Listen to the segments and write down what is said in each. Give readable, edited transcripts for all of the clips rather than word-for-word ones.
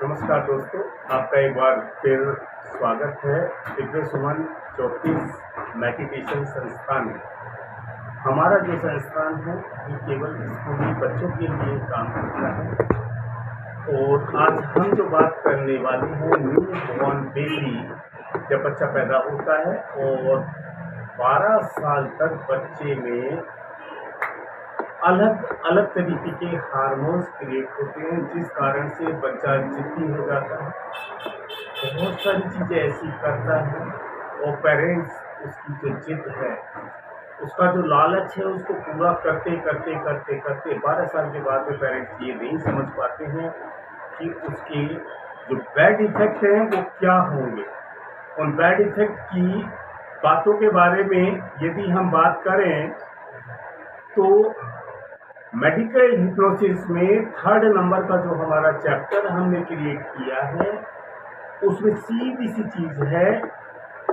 नमस्कार दोस्तों, आपका एक बार फिर स्वागत है दिव्य सुमन 34 मेडिटेशन संस्थान में। हमारा जो संस्थान है ये केवल स्कूली बच्चों के लिए काम करता है। और आज हम जो बात करने वाले हैं, न्यू बॉर्न बेबी, जब बच्चा पैदा होता है और 12 साल तक बच्चे में अलग अलग तरीके के हार्मोन्स क्रिएट होते हैं, जिस कारण से बच्चा जिद्दी हो जाता है, बहुत सारी चीज़ें ऐसी करता है और पेरेंट्स उसकी जो जिद है, उसका जो लालच है, उसको पूरा करते करते करते करते 12 साल के बाद में पेरेंट्स ये नहीं समझ पाते हैं कि उसके जो बैड इफेक्ट हैं वो क्या होंगे। उन बैड इफेक्ट की बातों के बारे में यदि हम बात करें तो मेडिकल हिप्नोसिस में 3rd नंबर का जो हमारा चैप्टर हमने क्रिएट किया है, उसमें सीधी सी चीज़ है,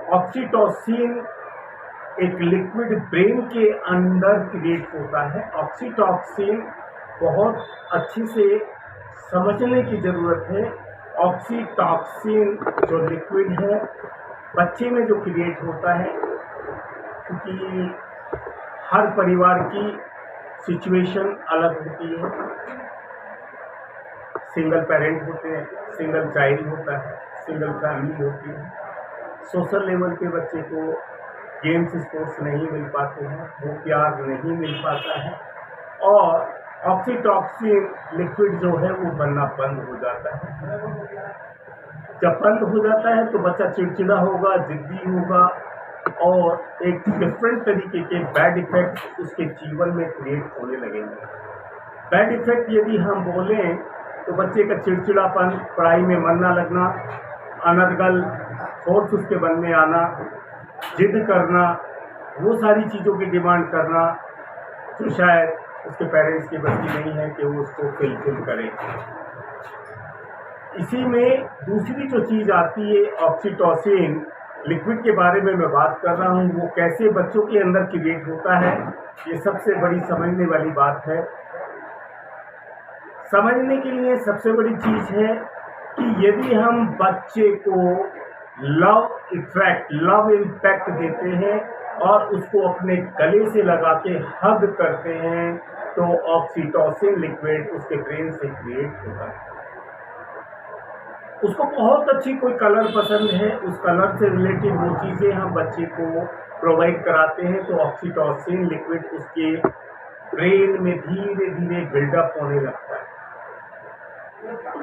ऑक्सीटोसिन एक लिक्विड ब्रेन के अंदर क्रिएट होता है। ऑक्सीटोसिन बहुत अच्छे से समझने की ज़रूरत है। ऑक्सीटोसिन जो लिक्विड है बच्चे में जो क्रिएट होता है, क्योंकि हर परिवार की सिचुएशन अलग होती है। सिंगल पेरेंट होते हैं, सिंगल चाइल्ड होता है, सिंगल फैमिली होती है। सोशल लेवल पे बच्चे को गेम्स स्पोर्ट्स नहीं मिल पाते हैं, वो प्यार नहीं मिल पाता है और ऑक्सीटोसिन लिक्विड जो है वो बनना बंद हो जाता है। जब बंद हो जाता है तो बच्चा चिड़चिड़ा होगा, जिद्दी होगा और एक डिफरेंट तरीके के बैड इफेक्ट उसके जीवन में क्रिएट होने लगेंगे। बैड इफेक्ट यदि हम बोलें तो बच्चे का चिड़चिड़ापन, पढ़ाई में मन न लगना, अनर्गल थॉट्स उसके मन में आना, जिद करना, वो सारी चीज़ों की डिमांड करना जो शायद उसके पेरेंट्स की बस की नहीं है कि वो उसको फुलफिल करें। इसी में दूसरी जो चीज़ आती है, ऑक्सीटोसिन लिक्विड के बारे में मैं बात कर रहा हूँ, वो कैसे बच्चों के अंदर क्रिएट होता है, ये सबसे बड़ी समझने वाली बात है। समझने के लिए सबसे बड़ी चीज़ है कि यदि हम बच्चे को लव इम्पैक्ट देते हैं और उसको अपने गले से लगा के हग करते हैं, तो ऑक्सीटोसिन लिक्विड उसके ब्रेन से क्रिएट होता है। उसको बहुत अच्छी कोई कलर पसंद है, उस कलर से रिलेटेड वो चीज़ें हम बच्चे को प्रोवाइड कराते हैं, तो ऑक्सीटोसिन लिक्विड उसके ब्रेन में धीरे धीरे बिल्डअप होने लगता है।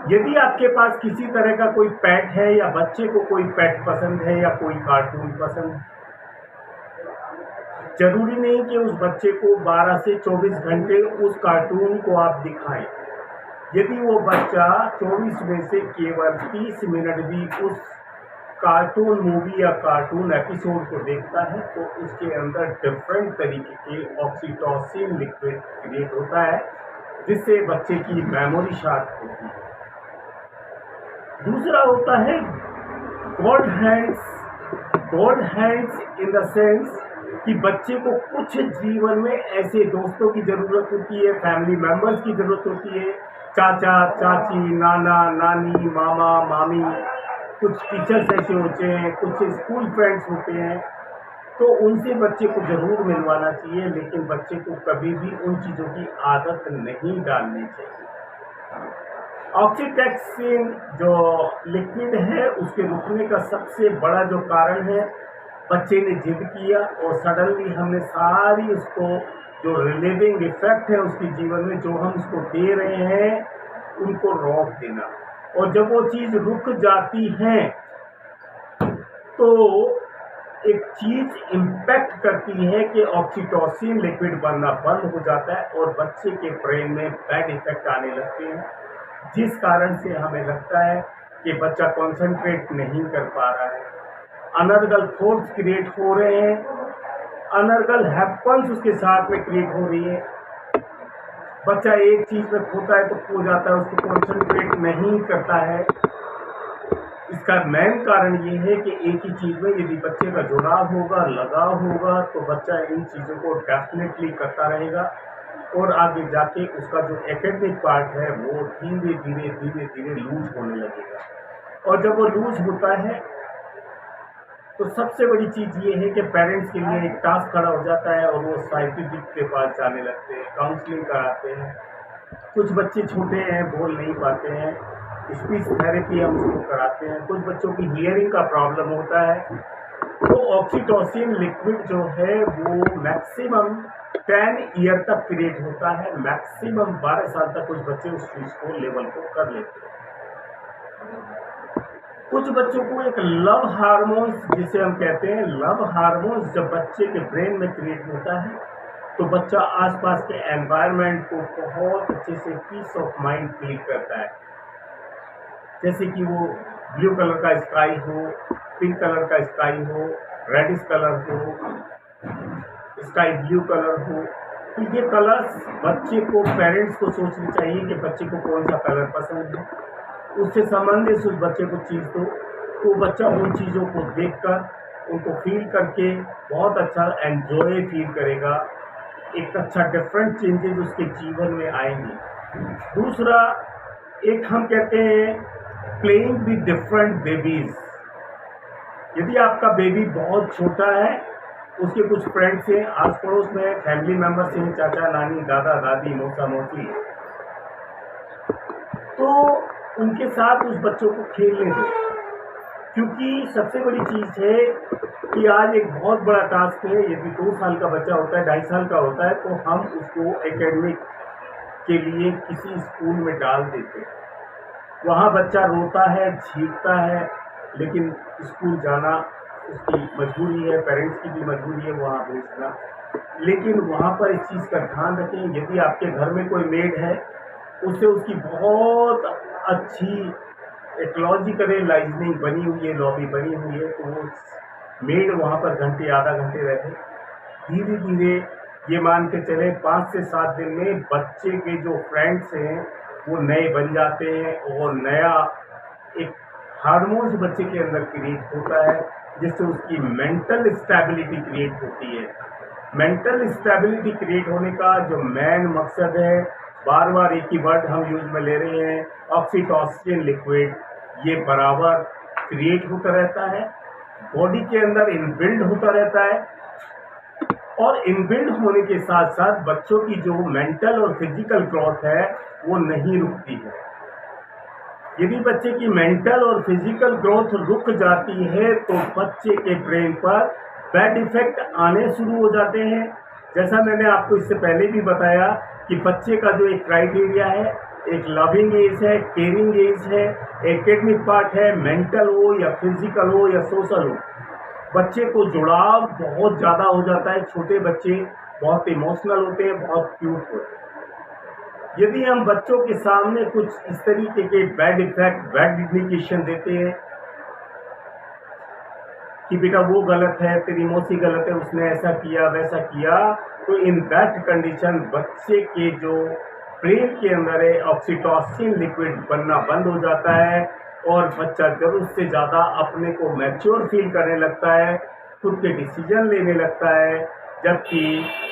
यदि आपके पास किसी तरह का कोई पेट है या बच्चे को कोई पेट पसंद है या कोई कार्टून पसंद है, जरूरी नहीं कि उस बच्चे को 12 से 24 घंटे उस कार्टून को आप दिखाएं। यदि वो बच्चा 24 में से केवल 30 मिनट भी उस कार्टून मूवी या कार्टून एपिसोड को देखता है, तो उसके अंदर डिफरेंट तरीके के ऑक्सीटोसिन लिक्विड क्रिएट होता है, जिससे बच्चे की मेमोरी शार्प होती है। दूसरा होता है God hands in the sense कि बच्चे को कुछ जीवन में ऐसे दोस्तों की ज़रूरत होती है, फैमिली मेम्बर्स की ज़रूरत होती है, चाचा चाची, नाना नानी, मामा मामी, कुछ टीचर्स ऐसे होते हैं, कुछ स्कूल फ्रेंड्स होते हैं, तो उनसे बच्चे को ज़रूर मिलवाना चाहिए, लेकिन बच्चे को कभी भी उन चीज़ों की आदत नहीं डालनी चाहिए। ऑक्सीटोसिन जो लिक्विड है उसके रुकने का सबसे बड़ा जो कारण है, बच्चे ने जिद किया और सडनली हमने सारी उसको जो रिलीविंग इफेक्ट है उसके जीवन में जो हम उसको दे रहे हैं उनको रोक देना। और जब वो चीज़ रुक जाती है तो एक चीज़ इम्पैक्ट करती है कि ऑक्सीटोसिन लिक्विड बनना बंद हो जाता है और बच्चे के ब्रेन में बैड इफेक्ट आने लगते हैं, जिस कारण से हमें लगता है कि बच्चा कॉन्सेंट्रेट नहीं कर पा रहा है, अनर्गल थॉट्स क्रिएट हो रहे हैं, अनर्गल हैपन्स उसके साथ में क्रिएट हो रही है। बच्चा एक चीज़ में खोता है तो खो जाता है, उसको कॉन्सेंट्रेट नहीं करता है। इसका मेन कारण ये है कि एक ही चीज़ में यदि बच्चे का जुड़ाव होगा, लगाव होगा, तो बच्चा इन चीज़ों को डेफिनेटली करता रहेगा और आगे जाके उसका जो एकेडमिक पार्ट है वो धीरे धीरे लूज होने लगेगा। और जब वो लूज होता है तो सबसे बड़ी चीज़ ये है कि पेरेंट्स के लिए एक टास्क खड़ा हो जाता है और वो साइकिट्रिस्ट के पास जाने लगते हैं, काउंसलिंग कराते हैं। कुछ बच्चे छोटे हैं, बोल नहीं पाते हैं, स्पीच थेरेपी हम उसको कराते हैं। कुछ बच्चों की हियरिंग का प्रॉब्लम होता है, तो ऑक्सीटोसिन लिक्विड जो है वो मैक्सिमम 10 ईयर तक क्रिएट होता है, मैक्सिमम 12 साल तक कुछ बच्चे उस चीज़ को लेवल को कर लेते हैं। कुछ बच्चों को एक लव हार्मोन्स जिसे हम कहते हैं, लव हार्मोन्स जब बच्चे के ब्रेन में क्रिएट होता है तो बच्चा आसपास के एनवायरनमेंट को बहुत अच्छे से पीस ऑफ माइंड फील करता है। जैसे कि वो ब्लू कलर का स्काई हो, पिंक कलर का स्काई हो, रेडिश कलर हो, स्काई ब्लू कलर हो, तो ये कलर्स बच्चे को, पेरेंट्स को सोचनी चाहिए कि बच्चे को कौन सा कलर पसंद है, उससे संबंधित उस बच्चे को चीज़ दो, तो बच्चा उन चीज़ों को देखकर उनको फील करके बहुत अच्छा एंजॉय फील करेगा। एक अच्छा डिफरेंट चेंजेस उसके जीवन में आएंगे। दूसरा, एक हम कहते हैं प्लेइंग विद डिफरेंट बेबीज। यदि आपका बेबी बहुत छोटा है, उसके कुछ फ्रेंड्स हैं, आस पड़ोस में फैमिली मेम्बर्स हैं, चाचा नानी, दादा दादी, मौसा मौसी, तो उनके साथ उस बच्चों को खेलने दो। क्योंकि सबसे बड़ी चीज़ है कि आज एक बहुत बड़ा टास्क है, यदि 2 साल का बच्चा होता है, 2.5 साल का होता है, तो हम उसको एकेडमिक के लिए किसी स्कूल में डाल देते हैं। वहाँ बच्चा रोता है, चीखता है, लेकिन स्कूल जाना उसकी मजबूरी है, पेरेंट्स की भी मजबूरी है वहाँ भेजना। लेकिन वहाँ पर इस चीज़ का ध्यान रखें, यदि आपके घर में कोई मेड है, उससे उसकी बहुत अच्छी इकोलॉजिकल लाइजनिंग बनी हुई है, लॉबी बनी हुई है, तो वो मेड वहाँ पर घंटे, आधा घंटे रहे। धीरे धीरे ये मान के चले 5 से 7 दिन में बच्चे के जो फ्रेंड्स हैं वो नए बन जाते हैं और नया एक हार्मोन्स बच्चे के अंदर क्रिएट होता है, जिससे उसकी मेंटल स्टेबिलिटी क्रिएट होती है। मेंटल स्टेबिलिटी क्रिएट होने का जो मेन मकसद है, बार बार एक ही वर्ड हम यूज में ले रहे हैं, ऑक्सीटोसिन लिक्विड, ये बराबर क्रिएट होता रहता है, बॉडी के अंदर इनबिल्ड होता रहता है, और इनबिल्ड होने के साथ साथ बच्चों की जो मेंटल और फिजिकल ग्रोथ है वो नहीं रुकती है। यदि बच्चे की मेंटल और फिजिकल ग्रोथ रुक जाती है तो बच्चे के ब्रेन पर बैड इफेक्ट आने शुरू हो जाते हैं। जैसा मैंने आपको इससे पहले भी बताया कि बच्चे का जो एक क्राइटेरिया है, एक लविंग एज है, केयरिंग एज है, एकेडमिक पार्ट है, मेंटल हो या फिजिकल हो या सोशल हो, बच्चे को जुड़ाव बहुत ज़्यादा हो जाता है। छोटे बच्चे बहुत इमोशनल होते हैं, बहुत क्यूट होते हैं। यदि हम बच्चों के सामने कुछ इस तरीके के बैड इफेक्ट, बैड इंडिकेशन देते हैं कि बेटा वो गलत है, तेरी मौसी गलत है, उसने ऐसा किया वैसा किया, तो इन दैट कंडीशन बच्चे के जो ब्रेन के अंदर है ऑक्सीटोसिन लिक्विड बनना बंद हो जाता है और बच्चा जरूरत से ज़्यादा अपने को मैच्योर फील करने लगता है, खुद के डिसीजन लेने लगता है। जबकि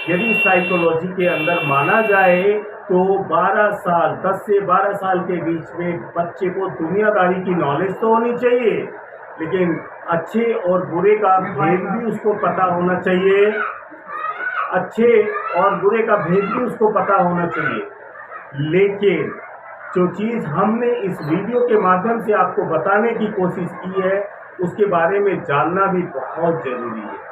यदि साइकोलॉजी के अंदर माना जाए तो 12 साल, 10 से 12 साल के बीच में बच्चे को दुनियादारी की नॉलेज तो होनी चाहिए, लेकिन अच्छे और बुरे का भेद भी उसको पता होना चाहिए, अच्छे और बुरे का भेद भी उसको पता होना चाहिए। लेकिन जो चीज़ हमने इस वीडियो के माध्यम से आपको बताने की कोशिश की है उसके बारे में जानना भी बहुत ज़रूरी है।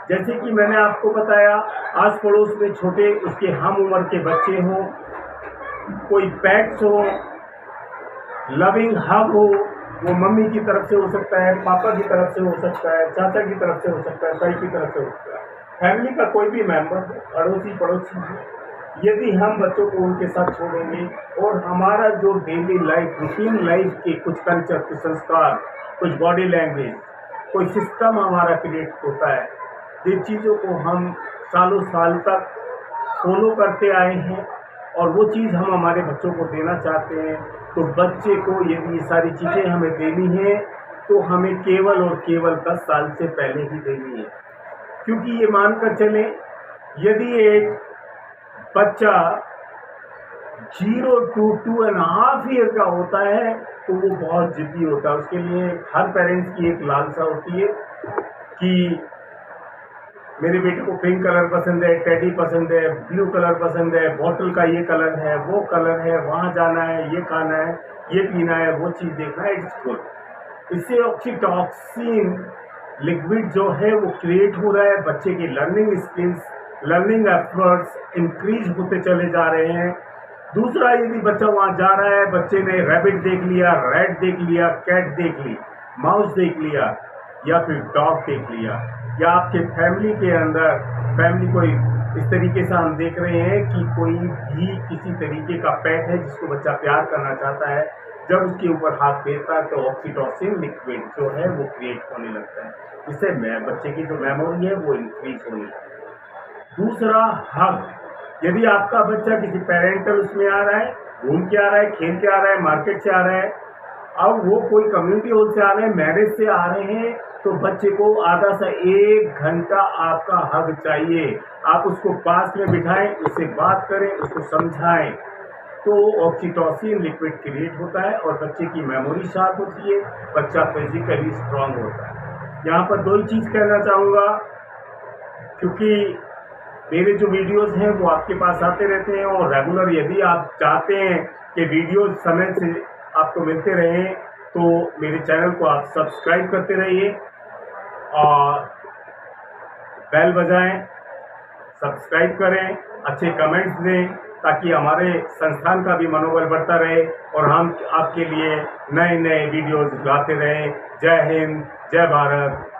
जैसे कि मैंने आपको बताया, आस पड़ोस में छोटे उसके हम उम्र के बच्चे हों, कोई पेट्स हो, लविंग हग हो, वो मम्मी की तरफ से हो सकता है, पापा की तरफ से हो सकता है, चाचा की तरफ से हो सकता है, ताई की तरफ से हो सकता है, फैमिली का कोई भी मेंबर, अड़ोसी पड़ोसी हो, यदि हम बच्चों को उनके साथ छोड़ेंगे और हमारा जो डेली लाइफ, रूटीन लाइफ के कुछ कल्चर, कुछ संस्कार, कुछ बॉडी लैंग्वेज, कोई सिस्टम हमारा क्रिएट होता है, जिन चीज़ों को हम सालों साल तक फॉलो करते आए हैं और वो चीज़ हम हमारे बच्चों को देना चाहते हैं, तो बच्चे को यदि ये सारी चीज़ें हमें देनी है तो हमें केवल और केवल 10 साल से पहले ही देनी है। क्योंकि ये मानकर चलें, यदि एक बच्चा 0 to 2.5 ईयर का होता है तो वो बहुत जिद्दी होता है। उसके लिए हर पेरेंट्स की एक लालसा होती है कि मेरे बेटे को पिंक कलर पसंद है, टेडी पसंद है, ब्लू कलर पसंद है, बॉटल का ये कलर है, वो कलर है, वहाँ जाना है, ये खाना है, ये पीना है, वो चीज़ देखना है। It's good. इससे ऑक्सीटॉसिन लिक्विड जो है वो क्रिएट हो रहा है। बच्चे की learning skills, learning efforts increase होते चले जा रहे हैं। दूसरा, यदि बच्चा वहाँ जा रहा है, बच्चे ने रैबिट देख लिया, रैट देख लिया, कैट देख ली, माउस देख लिया या फिर डॉग देख लिया, या आपके फैमिली के अंदर फैमिली कोई इस तरीके से हम देख रहे हैं कि कोई भी किसी तरीके का पेट है जिसको बच्चा प्यार करना चाहता है, जब उसके ऊपर हाथ फेरता है तो ऑक्सीटोसिन लिक्विड जो है वो क्रिएट होने लगता है। इससे बच्चे की जो मेमोरी है वो इंक्रीज होने लगती है। दूसरा, हग। यदि आपका बच्चा किसी पेरेंटल उसमें आ रहा है, घूम के आ रहा है, खेल के आ रहा है, मार्केट से आ रहा है, अब वो कोई कम्युनिटी हॉल से आ रहे हैं, मैरिज से आ रहे हैं, तो बच्चे को आधा से 1 घंटा आपका हग चाहिए। आप उसको पास में बिठाएं, उससे बात करें, उसको समझाएं, तो ऑक्सीटोसिन लिक्विड क्रिएट होता है और बच्चे की मेमोरी शार्प होती है, बच्चा फिजिकली स्ट्रांग होता है। यहाँ पर 2 ही चीज़ कहना चाहूँगा, क्योंकि मेरे जो वीडियोस हैं वो आपके पास आते रहते हैं और रेगुलर यदि आप चाहते हैं कि वीडियोस समय से आपको मिलते रहें तो मेरे चैनल को आप सब्सक्राइब करते रहिए और बेल बजाएं, सब्सक्राइब करें, अच्छे कमेंट्स दें ताकि हमारे संस्थान का भी मनोबल बढ़ता रहे और हम आपके लिए नए नए वीडियोस लाते रहें। जय हिंद, जय भारत।